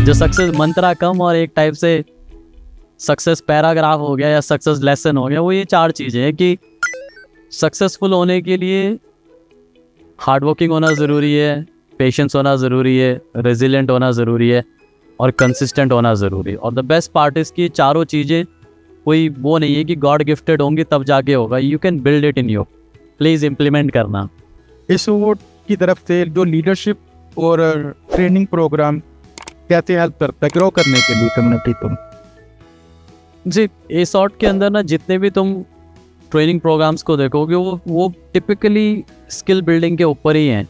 जो सक्सेस मंत्रा कम और एक टाइप से सक्सेस पैराग्राफ हो गया या सक्सेस लेसन हो गया, वो ये 4 चीज़ें हैं कि सक्सेसफुल होने के लिए हार्ड वर्किंग होना ज़रूरी है, पेशेंस होना ज़रूरी है, रेजिलिएंट होना ज़रूरी है और कंसिस्टेंट होना ज़रूरी है। और द बेस्ट पार्ट इज़ कि चारों चीज़ें कोई वो नहीं है कि गॉड गिफ्टेड होंगी तब जाके होगा। You can build it in you, please implement करना। इस वोट की तरफ से जो लीडरशिप और ट्रेनिंग प्रोग्राम कैसे हेल्प करता है ग्रो करने के लिए कम्युनिटी को? जी, एसॉर्ट के अंदर ना जितने भी तुम ट्रेनिंग प्रोग्राम्स को देखोगे वो टिपिकली स्किल बिल्डिंग के ऊपर ही हैं।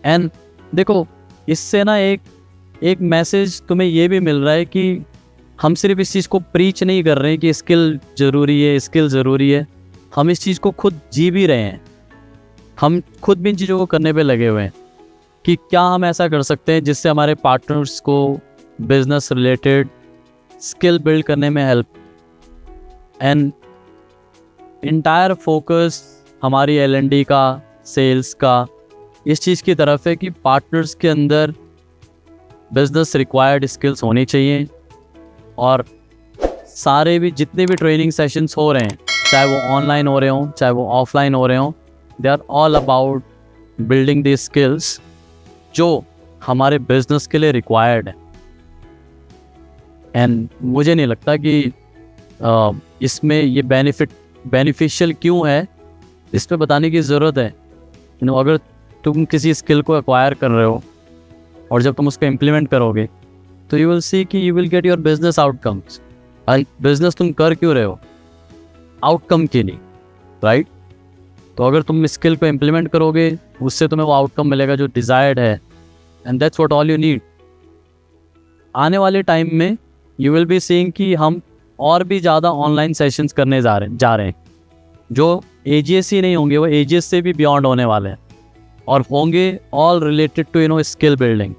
एंड देखो, इससे ना एक मैसेज तुम्हें ये भी मिल रहा है कि हम सिर्फ इस चीज़ को प्रीच नहीं कर रहे हैं कि स्किल ज़रूरी है, स्किल ज़रूरी है, हम इस चीज़ को खुद जी भी रहे हैं। हम खुद भी इन चीज़ों को करने पे लगे हुए हैं कि क्या हम ऐसा कर सकते हैं जिससे हमारे पार्टनर्स को बिजनेस रिलेटेड स्किल बिल्ड करने में हेल्प। एंड इंटायर फोकस हमारी L&D का, सेल्स का इस चीज़ की तरफ है कि पार्टनर्स के अंदर बिजनेस रिक्वायर्ड स्किल्स होनी चाहिए। और सारे भी जितने भी ट्रेनिंग सेशंस हो रहे हैं, चाहे वो ऑनलाइन हो रहे हों चाहे वो ऑफलाइन हो रहे हों, they are all about building the skills जो हमारे बिजनेस के लिए रिक्वायर्ड है। एंड मुझे नहीं लगता कि इसमें ये बेनिफिशियल क्यों है, इस पर बताने की ज़रूरत है। अगर तुम किसी स्किल को एक्वायर कर रहे हो और जब तुम उसको इम्प्लीमेंट करोगे तो यू विल सी कि you will get your business outcomes. Business तुम कर क्यों रहे हो? आउटकम के लिए, राइट? तो अगर तुम स्किल को इम्प्लीमेंट करोगे उससे तुम्हें वो आउटकम मिलेगा जो डिज़ायर्ड है। And that's what all you need. आने वाले टाइम में यू विल बी सीइंग कि हम और भी ज़्यादा ऑनलाइन सेशंस करने जा रहे हैं जो AGS ही नहीं होंगे, वो AGS से भी बियॉन्ड होने वाले हैं और होंगे all related to skill building,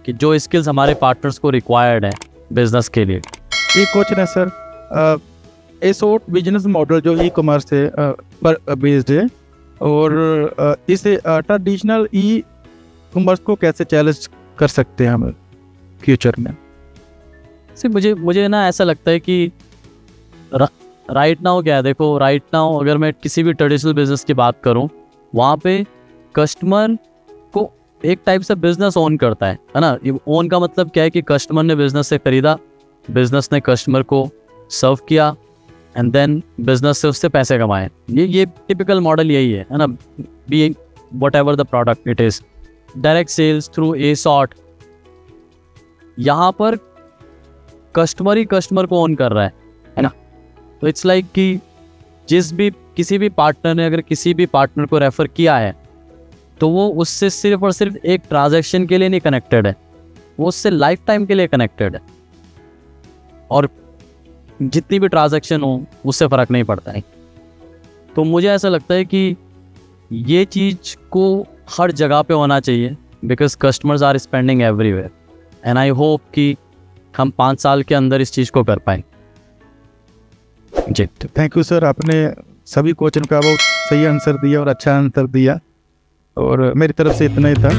कि जो स्किल्स हमारे पार्टनर्स को रिक्वायर्ड है बिजनेस के लिए। एक क्वेश्चन है सर, एसोर्ट बिजनेस मॉडल जो ई-कॉमर्स है पर बेस्ड है और इसे ट्रेडिशनल ई-कॉमर्स को कैसे चैलेंज कर सकते हैं हम फ्यूचर में? मुझे ना ऐसा लगता है कि राइट नाउ क्या है, देखो राइट नाउ अगर मैं किसी भी ट्रेडिशनल बिजनेस की बात करूं, वहाँ पे कस्टमर को एक टाइप से बिजनेस ओन करता है ना। ओन का मतलब क्या है कि कस्टमर ने बिजनेस से खरीदा, बिजनेस ने कस्टमर को सर्व किया एंड देन बिजनेस से उससे पैसे कमाए। ये टिपिकल मॉडल यही है ना, be whatever the product it is. Direct sales through एसॉर्ट, यहाँ पर कस्टमर ही कस्टमर को ओन कर रहा है ना। तो इट्स लाइक कि किसी भी पार्टनर ने अगर किसी भी पार्टनर को रेफ़र किया है तो वो उससे सिर्फ और सिर्फ एक ट्रांजैक्शन के लिए नहीं कनेक्टेड है, वो उससे लाइफ टाइम के लिए कनेक्टेड है। और जितनी भी ट्रांजैक्शन हो उससे फ़र्क नहीं पड़ता है। तो मुझे ऐसा लगता है कि ये चीज़ को हर जगह पे होना चाहिए, because customers are spending everywhere. And I hope कि हम 5 साल के अंदर इस चीज़ को कर पाएँ। जी, थैंक यू सर, आपने सभी क्वेश्चन का बहुत सही आंसर दिया और अच्छा आंसर दिया, और मेरी तरफ से इतना ही था।